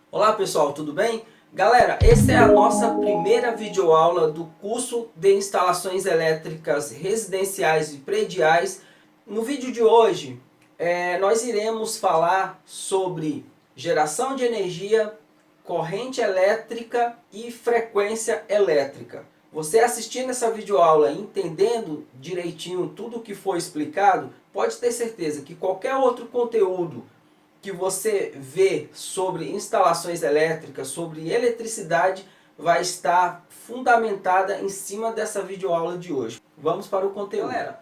Olá pessoal, tudo bem? Galera, essa é a nossa primeira videoaula do curso de instalações elétricas residenciais e prediais. No vídeo de hoje, nós iremos falar sobre geração de energia, corrente elétrica e frequência elétrica. Você assistindo essa videoaula, entendendo direitinho tudo o que foi explicado, pode ter certeza que qualquer outro conteúdo que você vê sobre instalações elétricas, sobre eletricidade, vai estar fundamentada em cima dessa videoaula de hoje. Vamos para o conteúdo. Galera,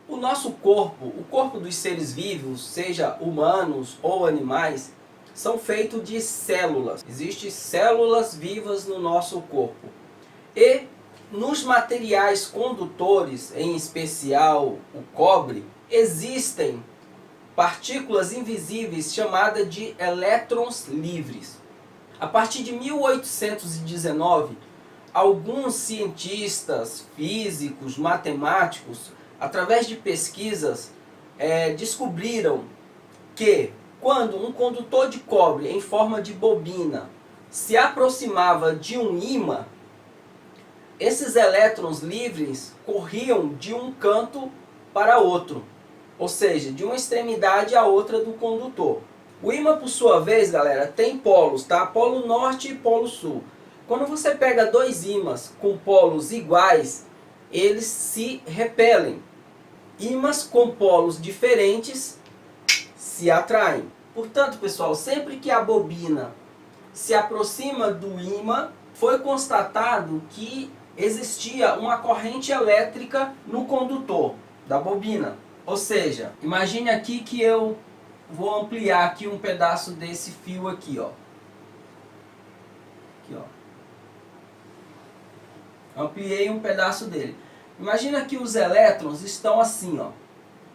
o nosso corpo, o corpo dos seres vivos, seja humanos ou animais, são feitos de células. Existem células vivas no nosso corpo. E nos materiais condutores, em especial o cobre, existem partículas invisíveis chamadas de elétrons livres. A partir de 1819, alguns cientistas, físicos, matemáticos, através de pesquisas, descobriram que quando um condutor de cobre em forma de bobina se aproximava de um ímã, esses elétrons livres corriam de um canto para outro, ou seja, de uma extremidade à outra do condutor. O ímã, por sua vez, galera, tem polos, tá? Polo norte e polo sul. Quando você pega dois ímãs com polos iguais, eles se repelem. Ímãs com polos diferentes se atraem. Portanto, pessoal, sempre que a bobina se aproxima do ímã, foi constatado que existia uma corrente elétrica no condutor da bobina. Ou seja, imagine aqui que eu vou ampliar aqui um pedaço desse fio aqui, ó. Aqui, ó. Ampliei um pedaço dele. Imagina que os elétrons estão assim, ó,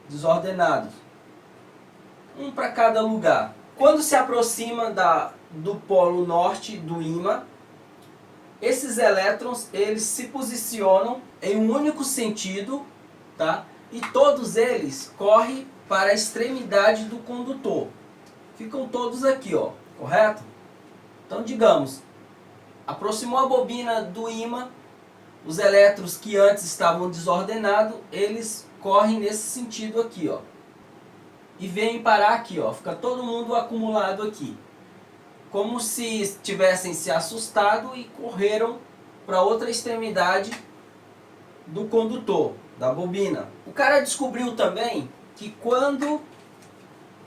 desordenados. Um para cada lugar. Quando se aproxima do polo norte do ímã, esses elétrons, eles se posicionam em um único sentido, tá? E todos eles correm para a extremidade do condutor. Ficam todos aqui, ó, correto? Então, digamos, aproximou a bobina do ímã, os elétrons que antes estavam desordenados, eles correm nesse sentido aqui, ó. E vêm parar aqui, ó. Fica todo mundo acumulado aqui. Como se tivessem se assustado e correram para outra extremidade do condutor, da bobina. O cara descobriu também que quando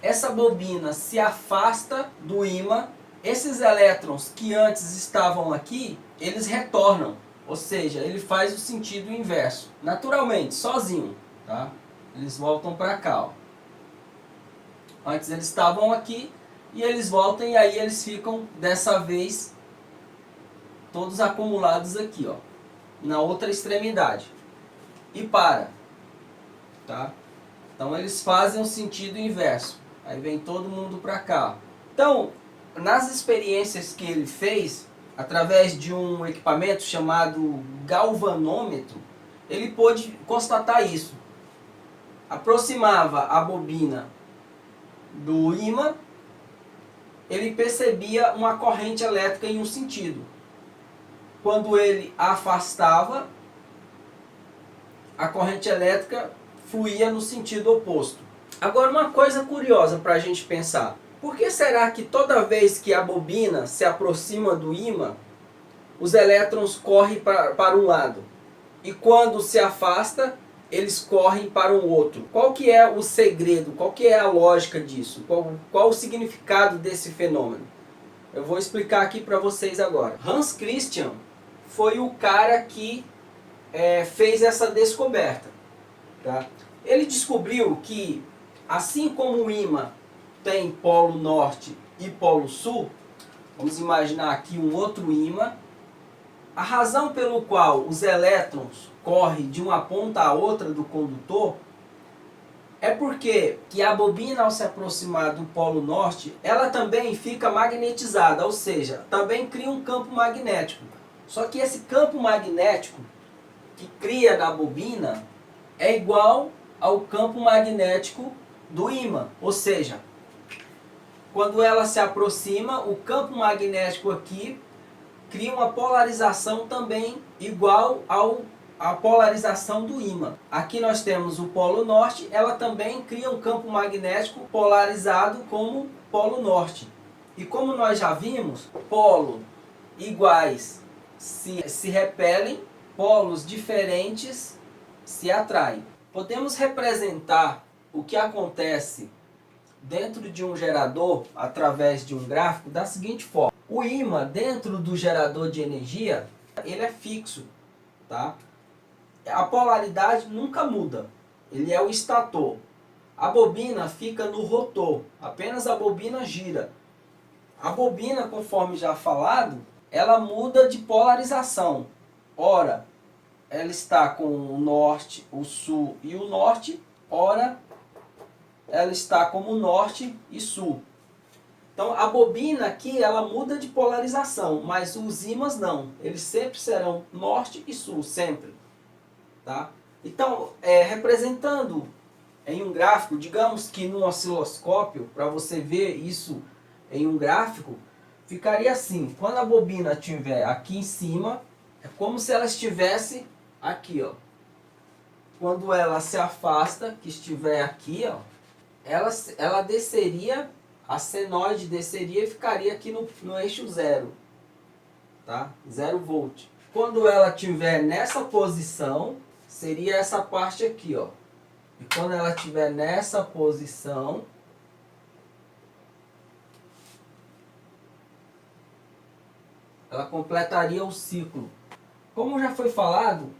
essa bobina se afasta do ímã, esses elétrons que antes estavam aqui, eles retornam. Ou seja, ele faz o sentido inverso. Naturalmente, sozinho, tá? Eles voltam para cá, ó. Antes eles estavam aqui e eles voltam e aí eles ficam, dessa vez, todos acumulados aqui, ó, na outra extremidade. E para, tá? Então eles fazem o sentido inverso. Aí vem todo mundo para cá. Então, nas experiências que ele fez, através de um equipamento chamado galvanômetro, ele pôde constatar isso. Aproximava a bobina do ímã, ele percebia uma corrente elétrica em um sentido. Quando ele afastava, a corrente elétrica fluía no sentido oposto. Agora, uma coisa curiosa para a gente pensar. Por que será que toda vez que a bobina se aproxima do ímã, os elétrons correm para um lado? E quando se afasta, eles correm para um outro? Qual que é o segredo? Qual que é a lógica disso? Qual o significado desse fenômeno? Eu vou explicar aqui para vocês agora. Hans Christian foi o cara que fez essa descoberta. Tá? Ele descobriu que, assim como o ímã tem polo norte e polo sul, vamos imaginar aqui um outro ímã, a razão pelo qual os elétrons correm de uma ponta a outra do condutor é porque que a bobina, ao se aproximar do polo norte, ela também fica magnetizada, ou seja, também cria um campo magnético. Só que esse campo magnético que cria na bobina é igual ao campo magnético do ímã. Ou seja, quando ela se aproxima, o campo magnético aqui cria uma polarização também igual à polarização do ímã. Aqui nós temos o polo norte, ela também cria um campo magnético polarizado como polo norte. E como nós já vimos, polos iguais se repelem, polos diferentes se atraem. Podemos representar o que acontece dentro de um gerador através de um gráfico da seguinte forma. O ímã dentro do gerador de energia, ele é fixo, tá? A polaridade nunca muda, ele é o estator. A bobina fica no rotor, apenas a bobina gira. A bobina, conforme já falado, ela muda de polarização. Ora, ela está com o norte, o sul e o norte, ora, ela está como norte e sul. Então a bobina aqui ela muda de polarização, mas os ímãs não. Eles sempre serão norte e sul, sempre. Tá? Então, representando em um gráfico, digamos que num osciloscópio, para você ver isso em um gráfico, ficaria assim. Quando a bobina estiver aqui em cima, é como se ela estivesse aqui, ó. Quando ela se afasta, que estiver aqui, ó, ela desceria, a senoide desceria e ficaria aqui no eixo zero, tá? 0 volt. Quando ela estiver nessa posição, seria essa parte aqui, ó. E quando ela estiver nessa posição, ela completaria o ciclo. Como já foi falado,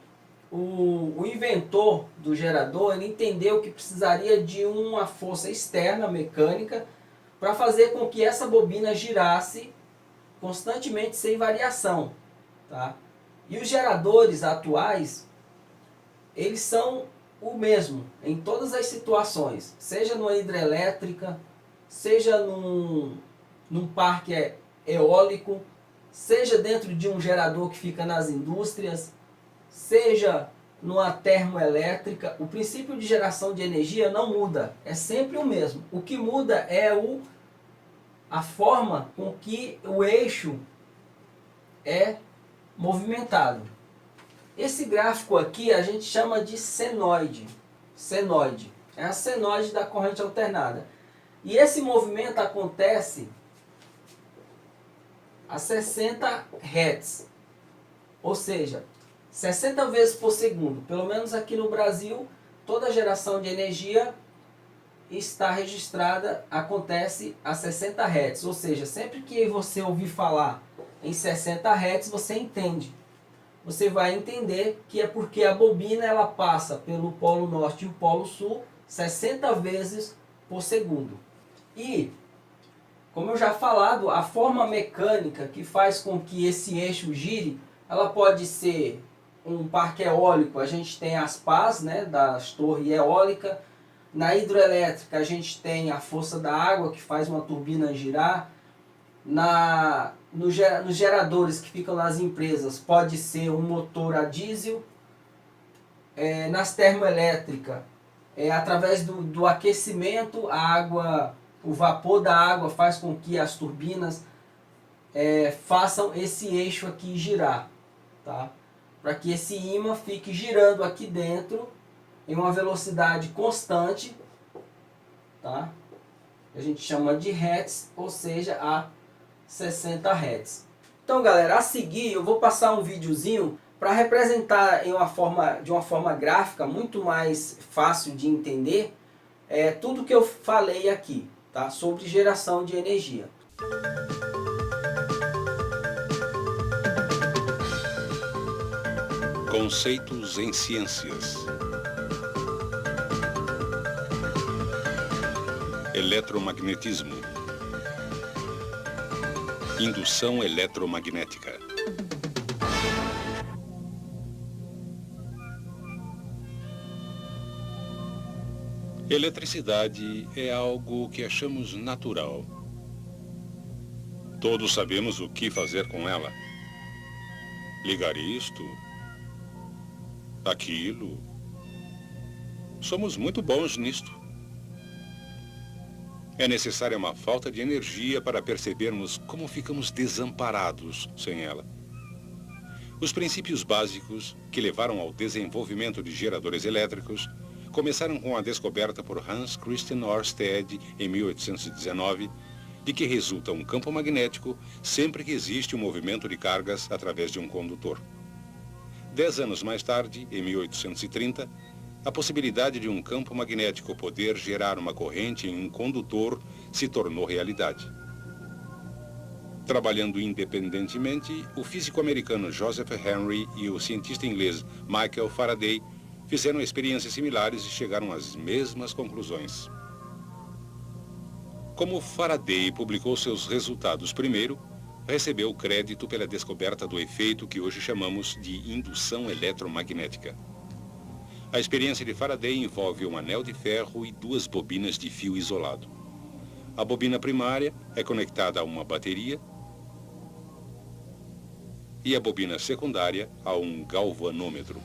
o inventor do gerador ele entendeu que precisaria de uma força externa mecânica para fazer com que essa bobina girasse constantemente sem variação, tá? E os geradores atuais, eles são o mesmo em todas as situações, seja numa hidrelétrica, seja num parque eólico, seja dentro de um gerador que fica nas indústrias, seja numa termoelétrica. O princípio de geração de energia não muda, é sempre o mesmo. O que muda é a forma com que o eixo é movimentado. Esse gráfico aqui a gente chama de senoide. Senoide. É a senoide da corrente alternada. E esse movimento acontece a 60 Hz. Ou seja, 60 vezes por segundo. Pelo menos aqui no Brasil, toda geração de energia está registrada, acontece a 60 Hz. Ou seja, sempre que você ouvir falar em 60 Hz, você entende. Você vai entender que é porque a bobina ela passa pelo polo norte e o polo sul 60 vezes por segundo. E, como eu já falado, a forma mecânica que faz com que esse eixo gire, ela pode ser um parque eólico, a gente tem as pás, né, das torres eólicas. Na hidroelétrica a gente tem a força da água que faz uma turbina girar. Nos geradores que ficam nas empresas pode ser um motor a diesel. Nas termoelétricas, através do aquecimento, a água, o vapor da água faz com que as turbinas façam esse eixo aqui girar, tá? Para que esse ímã fique girando aqui dentro em uma velocidade constante, tá? A gente chama de Hertz, ou seja, a 60 Hz. Então, galera, a seguir eu vou passar um videozinho para representar de uma forma gráfica muito mais fácil de entender tudo que eu falei aqui, tá? Sobre geração de energia. Conceitos em ciências. Eletromagnetismo. Indução eletromagnética. Eletricidade é algo que achamos natural. Todos sabemos o que fazer com ela. Ligar isto, aquilo. Somos muito bons nisto. É necessária uma falta de energia para percebermos como ficamos desamparados sem ela. Os princípios básicos que levaram ao desenvolvimento de geradores elétricos começaram com a descoberta por Hans Christian Ørsted em 1819, de que resulta um campo magnético sempre que existe um movimento de cargas através de um condutor. 10 anos mais tarde, em 1830, a possibilidade de um campo magnético poder gerar uma corrente em um condutor se tornou realidade. Trabalhando independentemente, o físico americano Joseph Henry e o cientista inglês Michael Faraday fizeram experiências similares e chegaram às mesmas conclusões. Como Faraday publicou seus resultados primeiro, recebeu crédito pela descoberta do efeito que hoje chamamos de indução eletromagnética. A experiência de Faraday envolve um anel de ferro e 2 bobinas de fio isolado. A bobina primária é conectada a uma bateria e a bobina secundária a um galvanômetro.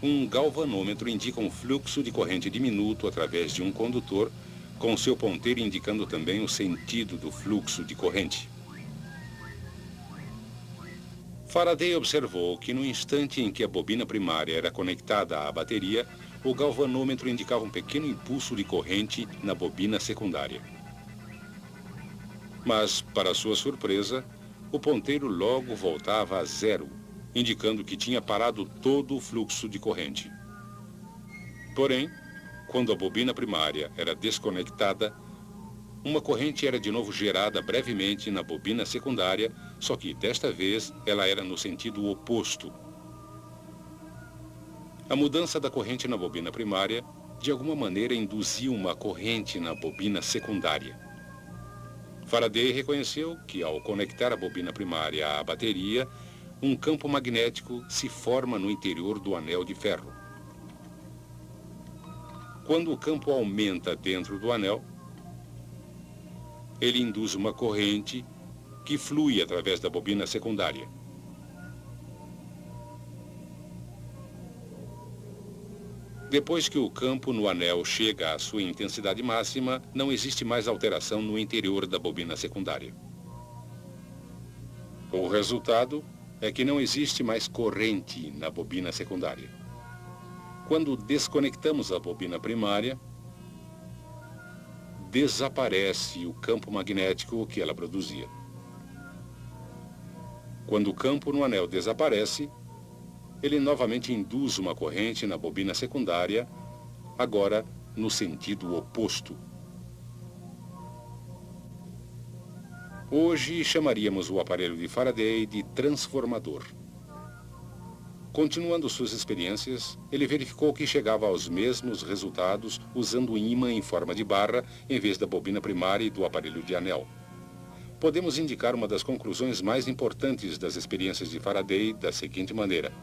Um galvanômetro indica um fluxo de corrente diminuto através de um condutor, com seu ponteiro indicando também o sentido do fluxo de corrente. Faraday observou que no instante em que a bobina primária era conectada à bateria, o galvanômetro indicava um pequeno impulso de corrente na bobina secundária. Mas, para sua surpresa, o ponteiro logo voltava a zero, indicando que tinha parado todo o fluxo de corrente. Porém, quando a bobina primária era desconectada, uma corrente era de novo gerada brevemente na bobina secundária, só que desta vez ela era no sentido oposto. A mudança da corrente na bobina primária, de alguma maneira, induziu uma corrente na bobina secundária. Faraday reconheceu que, ao conectar a bobina primária à bateria, um campo magnético se forma no interior do anel de ferro. Quando o campo aumenta dentro do anel, ele induz uma corrente que flui através da bobina secundária. Depois que o campo no anel chega à sua intensidade máxima, não existe mais alteração no interior da bobina secundária. O resultado é que não existe mais corrente na bobina secundária. Quando desconectamos a bobina primária, desaparece o campo magnético que ela produzia. Quando o campo no anel desaparece, ele novamente induz uma corrente na bobina secundária, agora no sentido oposto. Hoje chamaríamos o aparelho de Faraday de transformador. Continuando suas experiências, ele verificou que chegava aos mesmos resultados usando um ímã em forma de barra em vez da bobina primária e do aparelho de anel. Podemos indicar uma das conclusões mais importantes das experiências de Faraday da seguinte maneira: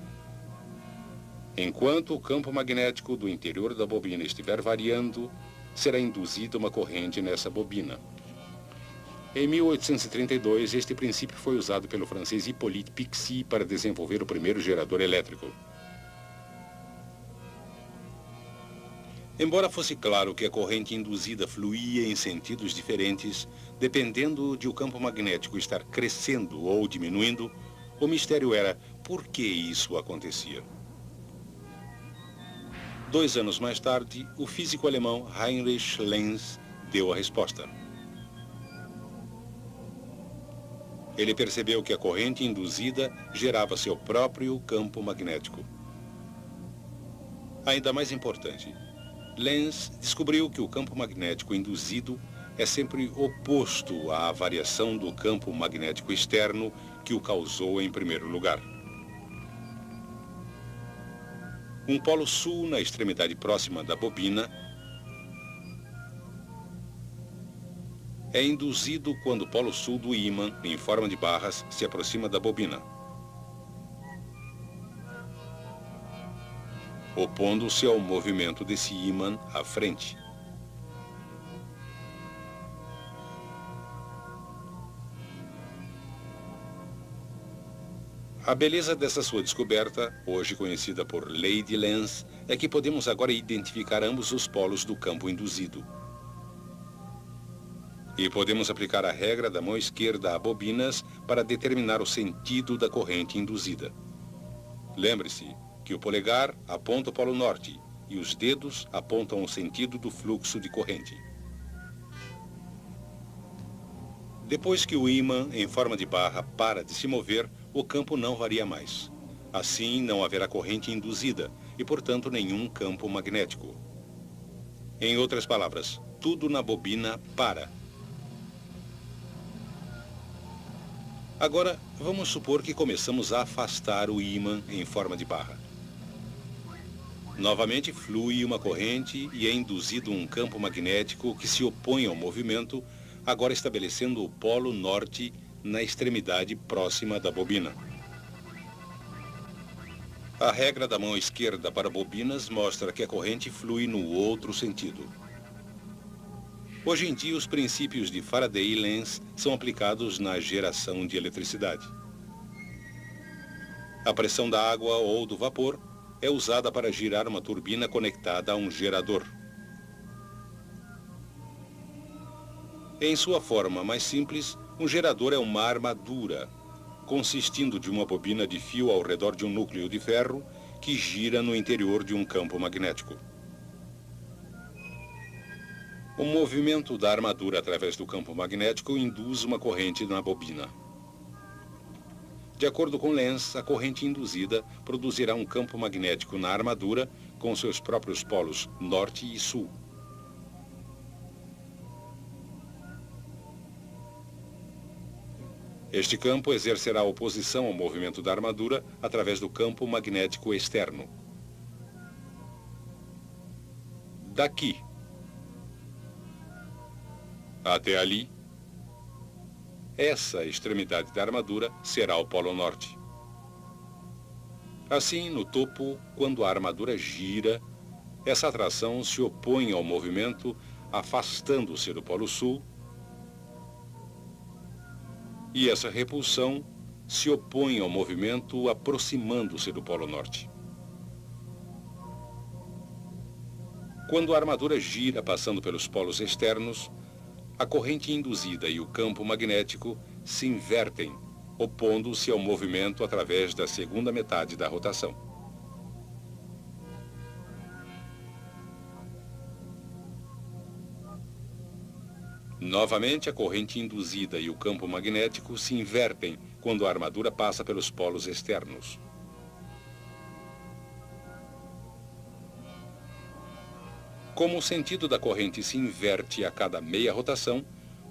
enquanto o campo magnético do interior da bobina estiver variando, será induzida uma corrente nessa bobina. Em 1832, este princípio foi usado pelo francês Hippolyte Pixii para desenvolver o primeiro gerador elétrico. Embora fosse claro que a corrente induzida fluía em sentidos diferentes, dependendo de o campo magnético estar crescendo ou diminuindo, o mistério era por que isso acontecia. 2 anos mais tarde, o físico alemão Heinrich Lenz deu a resposta. Ele percebeu que a corrente induzida gerava seu próprio campo magnético. Ainda mais importante, Lenz descobriu que o campo magnético induzido é sempre oposto à variação do campo magnético externo que o causou em primeiro lugar. Um polo sul na extremidade próxima da bobina é induzido quando o polo sul do ímã, em forma de barras, se aproxima da bobina, opondo-se ao movimento desse ímã à frente. A beleza dessa sua descoberta, hoje conhecida por Lei de Lenz, é que podemos agora identificar ambos os polos do campo induzido. E podemos aplicar a regra da mão esquerda a bobinas para determinar o sentido da corrente induzida. Lembre-se que o polegar aponta o polo norte e os dedos apontam o sentido do fluxo de corrente. Depois que o ímã em forma de barra para de se mover, o campo não varia mais. Assim, não haverá corrente induzida e, portanto, nenhum campo magnético. Em outras palavras, tudo na bobina para. Agora, vamos supor que começamos a afastar o ímã em forma de barra. Novamente flui uma corrente e é induzido um campo magnético que se opõe ao movimento, agora estabelecendo o polo norte na extremidade próxima da bobina. A regra da mão esquerda para bobinas mostra que a corrente flui no outro sentido. Hoje em dia, os princípios de Faraday e Lenz são aplicados na geração de eletricidade. A pressão da água ou do vapor é usada para girar uma turbina conectada a um gerador. Em sua forma mais simples, um gerador é uma armadura, consistindo de uma bobina de fio ao redor de um núcleo de ferro que gira no interior de um campo magnético. O movimento da armadura através do campo magnético induz uma corrente na bobina. De acordo com Lenz, a corrente induzida produzirá um campo magnético na armadura com seus próprios polos norte e sul. Este campo exercerá oposição ao movimento da armadura através do campo magnético externo. Daqui até ali, essa extremidade da armadura será o polo norte. Assim, no topo, quando a armadura gira, essa atração se opõe ao movimento, afastando-se do polo sul, e essa repulsão se opõe ao movimento, aproximando-se do polo norte. Quando a armadura gira passando pelos polos externos, a corrente induzida e o campo magnético se invertem, opondo-se ao movimento através da segunda metade da rotação. Novamente, a corrente induzida e o campo magnético se invertem quando a armadura passa pelos polos externos. Como o sentido da corrente se inverte a cada meia rotação,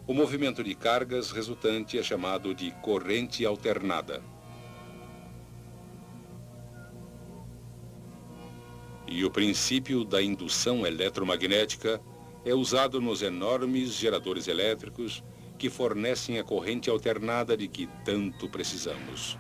o movimento de cargas resultante é chamado de corrente alternada. E o princípio da indução eletromagnética é usado nos enormes geradores elétricos que fornecem a corrente alternada de que tanto precisamos.